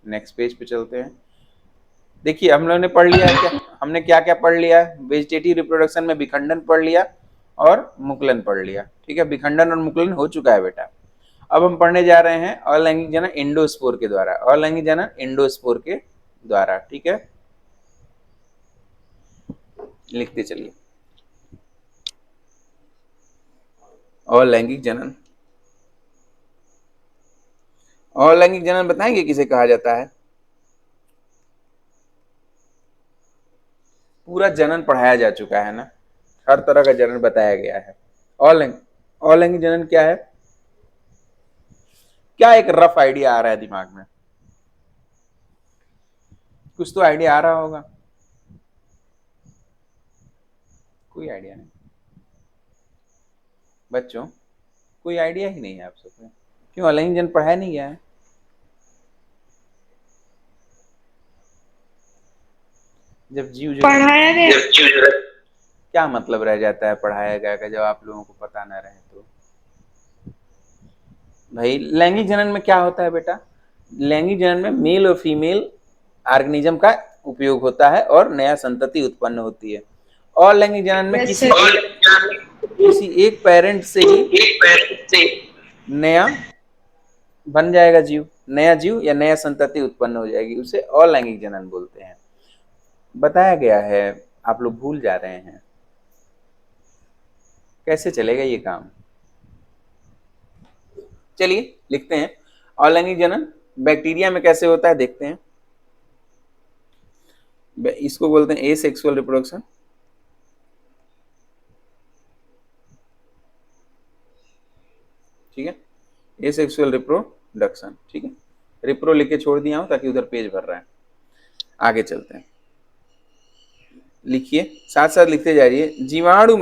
नेक्स्ट पेज पे चलते हैं। देखिए हम लोगों ने पढ़ लिया है क्या, हमने क्या क्या पढ़ लिया है? वेजिटेटिव रिप्रोडक्शन में विखंडन पढ़ लिया और मुकुलन पढ़ लिया, ठीक है। विखंडन और मुकुलन हो चुका है बेटा। अब हम पढ़ने जा रहे हैं अलैंगिक जनन एंडोस्पोर के द्वारा, अलैंगिक जनन एंडोस्पोर के द्वारा, ठीक है। लिखते चलिए, अलैंगिक जनन। अलैंगिक जनन बताएंगे किसे कहा जाता है? पूरा जनन पढ़ाया जा चुका है ना, हर तरह का जनन बताया गया है। अलैंगिक जनन क्या है? क्या एक रफ आइडिया आ रहा है दिमाग में? कुछ तो आइडिया आ रहा होगा। कोई आइडिया नहीं बच्चों, कोई आइडिया ही नहीं है आप सबको। क्यों अलैंगिक जनन पढ़ाया नहीं गया है? जब जीव जो पढ़ाया गया। क्या मतलब रह जाता है पढ़ाया गया का, जब आप लोगों को पता ना रहे तो? भाई लैंगिक जनन में क्या होता है बेटा? लैंगिक जनन में मेल और फीमेल ऑर्गेनिज्म का उपयोग होता है और नया संतति उत्पन्न होती है। और लैंगिक जनन में Yes, किसी sir. किसी एक पेरेंट से ही नया बन जाएगा जीव, नया जीव या नया संतति उत्पन्न हो जाएगी, उसे अलैंगिक जनन बोलते हैं। बताया गया है, आप लोग भूल जा रहे हैं। कैसे चलेगा ये काम? चलिए लिखते हैं। अलैंगिक जनन बैक्टीरिया में कैसे होता है देखते हैं। इसको बोलते हैं एसेक्सुअल रिप्रोडक्शन। ठीक है, एसेक्सुअल रिप्रोडक्शन। ठीक है, रिप्रो लिख के छोड़ दिया हूं ताकि उधर पेज भर रहा है। आगे चलते हैं, लिखिए, साथ साथ लिखते जाइए। जीवाणु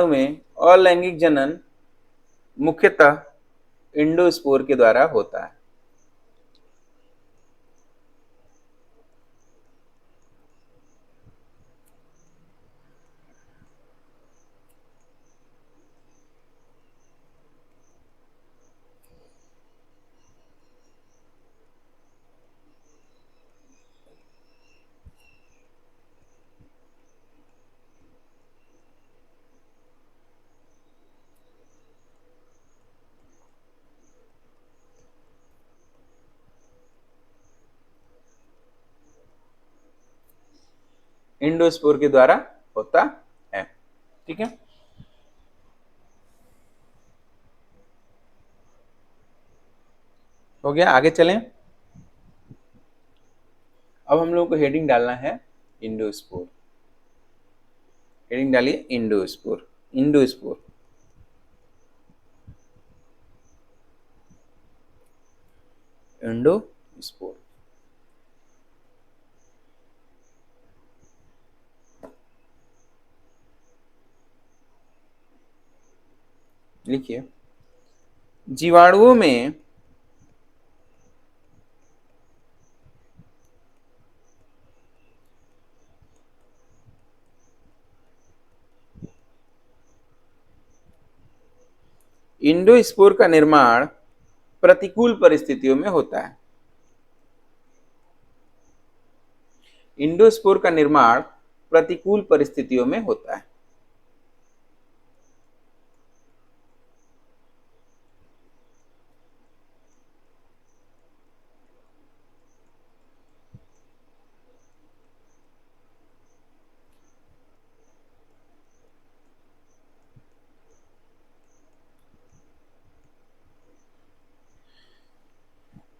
में अलैंगिक जनन मुख्यतः इंडोस्पोर के द्वारा होता है। इंडोस्पोर के द्वारा होता है। ठीक है, हो गया। आगे चलें। अब हम लोगों को हेडिंग डालना है इंडोस्पोर। हेडिंग डालिए इंडोस्पोर। Endospore endospore. लिखिए, जीवाणुओं में इंडोस्पोर का निर्माण प्रतिकूल परिस्थितियों में होता है। इंडोस्पोर का निर्माण प्रतिकूल परिस्थितियों में होता है।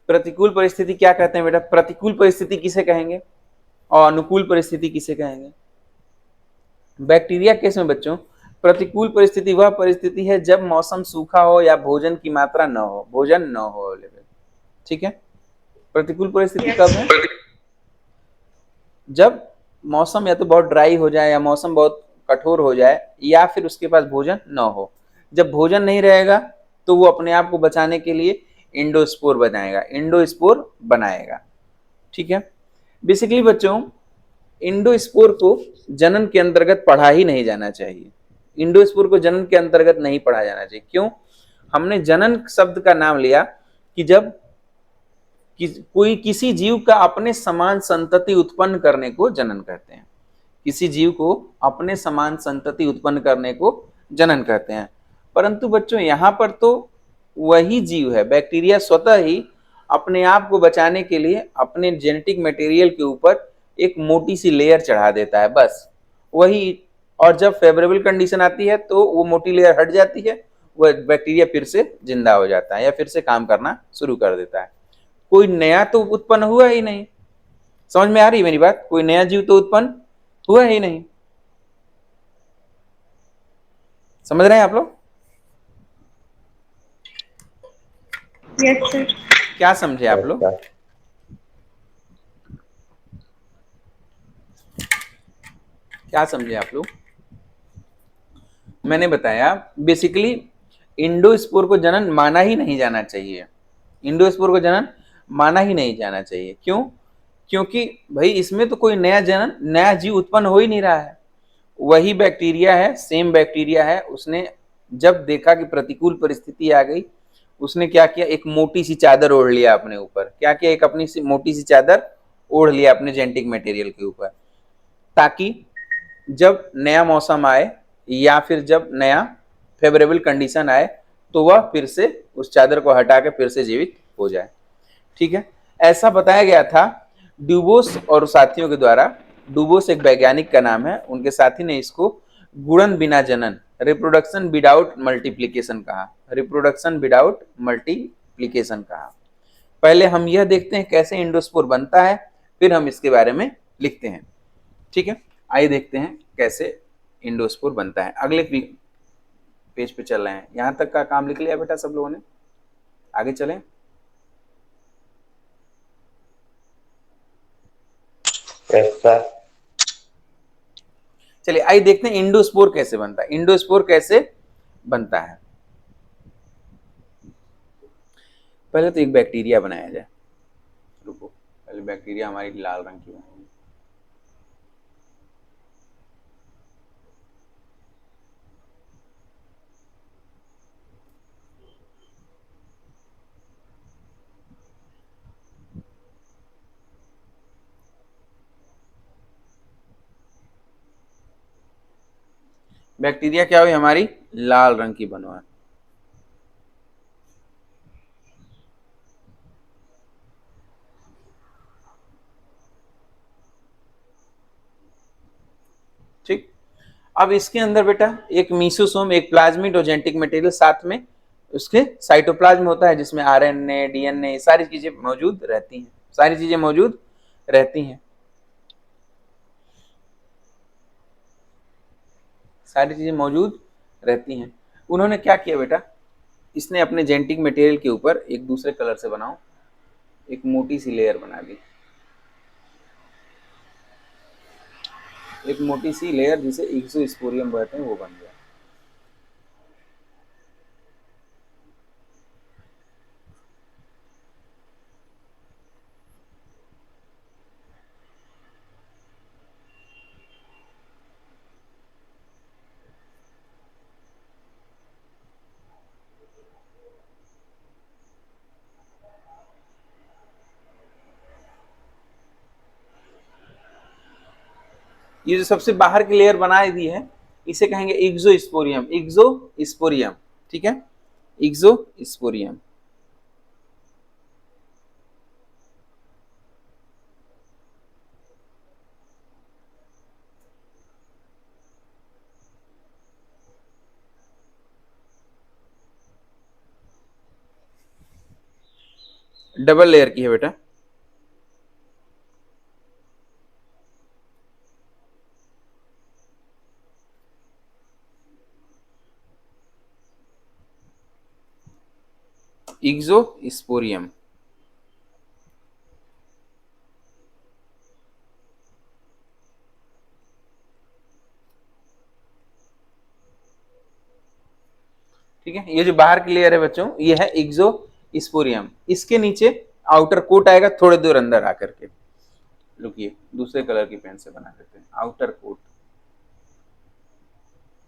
प्रतिकूल परिस्थिति क्या कहते हैं बेटा? प्रतिकूल परिस्थिति किसे कहेंगे और अनुकूल परिस्थिति किसे कहेंगे? बैक्टीरिया केस में बच्चों, प्रतिकूल परिस्थिति वह परिस्थिति है जब मौसम सूखा हो या भोजन की मात्रा न हो, भोजन न हो अवेलेबल। ठीक है, प्रतिकूल परिस्थिति कब है? जब मौसम या तो बहुत ड्राई हो जाए या मौसम बहुत कठोर हो जाए या फिर उसके पास भोजन न हो। जब भोजन नहीं रहेगा तो वो अपने आप को बचाने के लिए इंडोस्पोर बनाएगा। ठीक है, बेसिकली बच्चों इंडोस्पोर को जनन के अंतर्गत पढ़ा ही नहीं जाना चाहिए। इंडोस्पोर को जनन के अंतर्गत नहीं पढ़ा जाना चाहिए। क्यों? हमने जनन शब्द का नाम लिया कि जब कोई किसी जीव का अपने समान संतति उत्पन्न करने को जनन कहते हैं। किसी जीव को अपने समान संतति उत्पन्न करने को जनन कहते हैं। परंतु बच्चों यहाँ पर तो वही जीव है, बैक्टीरिया स्वतः ही अपने आप को बचाने के लिए अपने जेनेटिक मटेरियल के ऊपर एक मोटी सी लेयर चढ़ा देता है, बस वही। और जब फेवरेबल कंडीशन आती है तो वो मोटी लेयर हट जाती है, वह बैक्टीरिया फिर से जिंदा हो जाता है या फिर से काम करना शुरू कर देता है। कोई नया तो उत्पन्न हुआ ही नहीं। समझ में आ रही है मेरी बात? कोई नया जीव तो उत्पन्न हुआ ही नहीं। समझ रहे हैं आप लोग? Yes sir. क्या समझे आप लोग? क्या समझे आप लोग? मैंने बताया बेसिकली इंडोस्पोर को जनन माना ही नहीं जाना चाहिए। इंडोस्पोर को जनन माना ही नहीं जाना चाहिए। क्यों? क्योंकि भाई इसमें तो कोई नया जीव उत्पन्न हो ही नहीं रहा है, वही बैक्टीरिया है, सेम बैक्टीरिया है। उसने जब देखा कि प्रतिकूल परिस्थिति आ गई, उसने क्या किया, एक मोटी सी चादर ओढ़ लिया अपने ऊपर। क्या किया, एक अपनी मोटी सी चादर ओढ़ लिया अपने जेनेटिक मटेरियल के ऊपर, ताकि जब नया मौसम आए या फिर जब नया फेवरेबल कंडीशन आए तो वह फिर से उस चादर को हटा के फिर से जीवित हो जाए। ठीक है, ऐसा बताया गया था ड्यूबोस और साथियों के द्वारा। ड्यूबोस एक वैज्ञानिक का नाम है, उनके साथी ने इसको गुणन बिना जनन, रिप्रोडक्शन विदाउट मल्टीप्लीकेशन कहा। रिप्रोडक्शन विदाउट मल्टीप्लीकेशन कहा। पहले हम यह देखते हैं कैसे इंडोस्पोर बनता है, फिर हम इसके बारे में लिखते हैं। ठीक है, आइए देखते हैं कैसे इंडोस्पोर बनता है। अगले पेज पे चल रहे हैं। यहां तक का काम लिख लिया बेटा सब लोगों ने? आगे चलें। चलिए आइए देखते हैं इंडोस्पोर कैसे बनता है। इंडोस्पोर कैसे बनता है, पहले तो एक बैक्टीरिया बनाया जाए। रुको, पहले बैक्टीरिया हमारी लाल रंग की बनाएंगे। बैक्टीरिया क्या हुई, हमारी लाल रंग की बनवा। ठीक, अब इसके अंदर बेटा एक मीसोसोम, एक प्लाज्मिड और जेनेटिक मटेरियल, साथ में उसके साइटोप्लाज्म होता है जिसमें आरएनए, डीएनए, सारी चीजें मौजूद रहती हैं। सारी चीजें मौजूद रहती हैं। सारी चीजें मौजूद रहती हैं। उन्होंने क्या किया बेटा, इसने अपने जेनेटिक मटेरियल के ऊपर एक दूसरे कलर से बनाओ एक मोटी सी लेयर बना दी, एक मोटी सी लेयर जिसे एक्सोस्पोरियम कहते हैं, वो बन गया। ये जो सबसे बाहर की लेयर बना दी है इसे कहेंगे एक्सोस्पोरियम। एक्सोस्पोरियम, ठीक है, एक्सोस्पोरियम। डबल लेयर की है बेटा। एक्सोस्पोरियम। ठीक है, ये जो बाहर की लेयर है बच्चों, ये है एक्सोस्पोरियम। इसके नीचे आउटर कोट आएगा थोड़े दूर अंदर आकर के। रुकिए, दूसरे कलर की पेन से बना देते हैं आउटर कोट।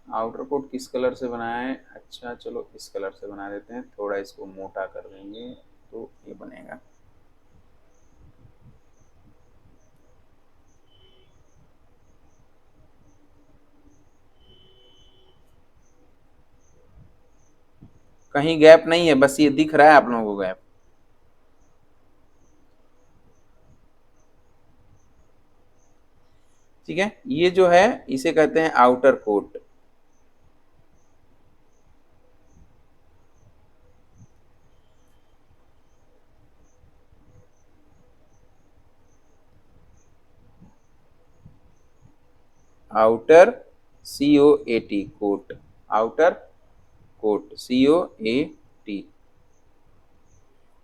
आउटर कोट किस कलर से बनाए? अच्छा चलो इस कलर से बना देते हैं, थोड़ा इसको मोटा कर देंगे तो ये बनेगा। कहीं गैप नहीं है, बस ये दिख रहा है आप लोगों को गैप। ठीक है, ये जो है इसे कहते हैं outer coat. Outer COAT coat, outer coat COAT।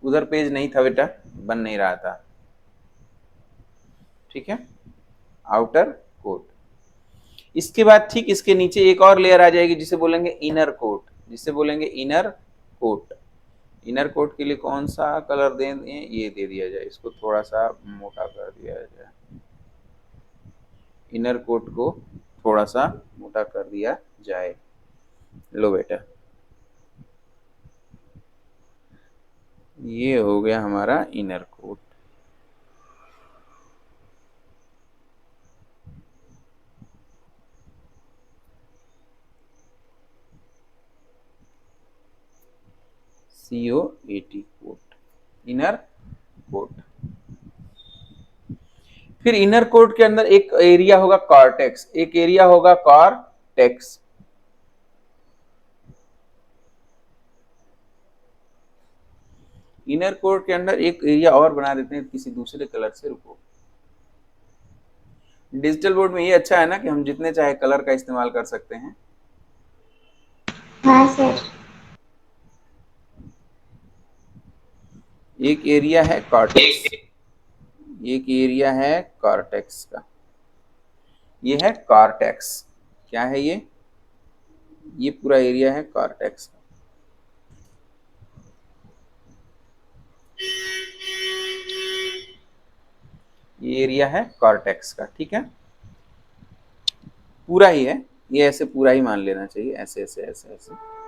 उधर पेज नहीं था बेटा, बन नहीं रहा था। ठीक है, आउटर कोट। इसके बाद ठीक इसके नीचे एक और लेयर आ जाएगी जिसे बोलेंगे इनर कोट, जिसे बोलेंगे इनर कोट। इनर कोट के लिए कौन सा कलर दें? ये दे दिया जाए, इसको थोड़ा सा मोटा कर दिया जाए, इनर कोट को थोड़ा सा मोटा कर दिया जाए। लो बेटा, ये हो गया हमारा inner coat. COAT coat, inner coat. फिर इनर कोट के अंदर एक एरिया होगा कॉर्टेक्स, एक एरिया होगा कॉर्टेक्स। इनर कोट के अंदर एक एरिया और बना देते हैं किसी दूसरे कलर से। रुको, डिजिटल बोर्ड में ये अच्छा है ना कि हम जितने चाहे कलर का इस्तेमाल कर सकते हैं। हाँ सर। एक एरिया है कॉर्टेक्स, एक एरिया है कॉर्टेक्स का, ये है कॉर्टेक्स। क्या है ये पूरा एरिया है कॉर्टेक्स का। ये एरिया है कॉर्टेक्स का, ठीक है, पूरा ही है ये, ऐसे पूरा ही मान लेना चाहिए, ऐसे ऐसे ऐसे ऐसे।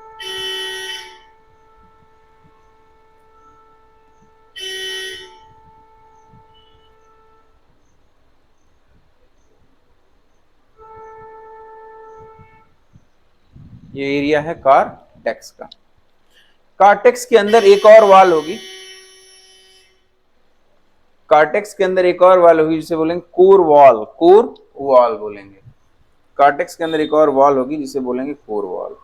ये एरिया है कॉर्टेक्स का। कॉर्टेक्स के अंदर एक और वॉल होगी, कॉर्टेक्स के अंदर एक और वॉल होगी जिसे बोलेंगे कोर वॉल, कोर वॉल बोलेंगे। कॉर्टेक्स के अंदर एक और वॉल होगी जिसे बोलेंगे कोर वॉल।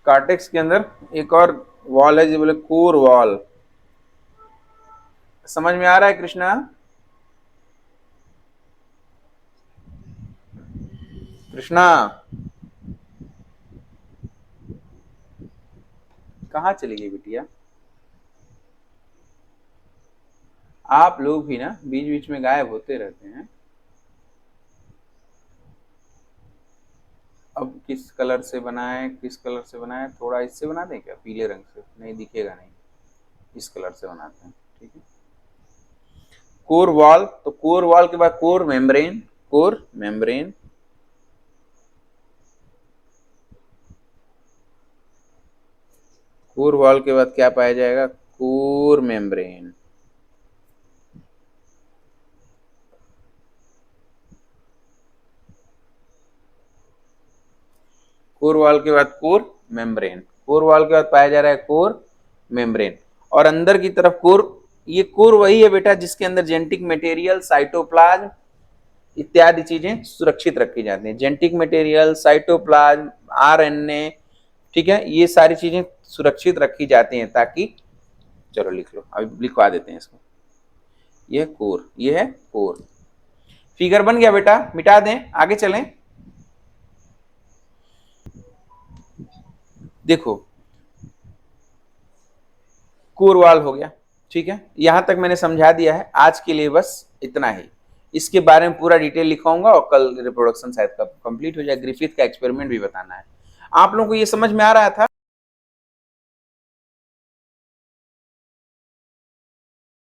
कॉर्टेक्स के अंदर एक और वॉल है जिसे बोले कोर वॉल। समझ में आ रहा है कृष्णा? कृष्णा कहाँ चली गई बिटिया? आप लोग भी ना बीच बीच में गायब होते रहते हैं। अब किस कलर से बनाए, किस कलर से बनाए? थोड़ा इससे बना दें क्या, पीले रंग से? नहीं दिखेगा, नहीं, इस कलर से बनाते हैं, ठीक है। कोर वॉल, तो कोर वॉल के बाद core membrane, core membrane. Core wall के बाद क्या पाया जाएगा? Core membrane. कोर वॉल के बाद कोर मेम्ब्रेन, कोर वॉल के बाद पाया जा रहा है कोर मेम्ब्रेन। और अंदर की तरफ कोर, ये कोर वही है बेटा जिसके अंदर जेनेटिक मटेरियल, साइटोप्लाज्म इत्यादि चीजें सुरक्षित रखी जाती हैं। जेनेटिक मटेरियल, साइटोप्लाज्म, RNA, ठीक है, ये सारी चीजें सुरक्षित रखी जाती हैं ताकि, चलो लिख लो, अभी लिखवा देते हैं इसको। ये कोर, ये है कोर। फिगर बन गया बेटा, मिटा दें, आगे चलें। देखो कोर वॉल हो गया, ठीक है, यहां तक मैंने समझा दिया है। आज के लिए बस इतना ही। इसके बारे में पूरा डिटेल लिखाऊंगा और कल रिप्रोडक्शन शायद कंप्लीट हो जाए। ग्रिफिथ का एक्सपेरिमेंट भी बताना है। आप लोगों को ये समझ में आ रहा था?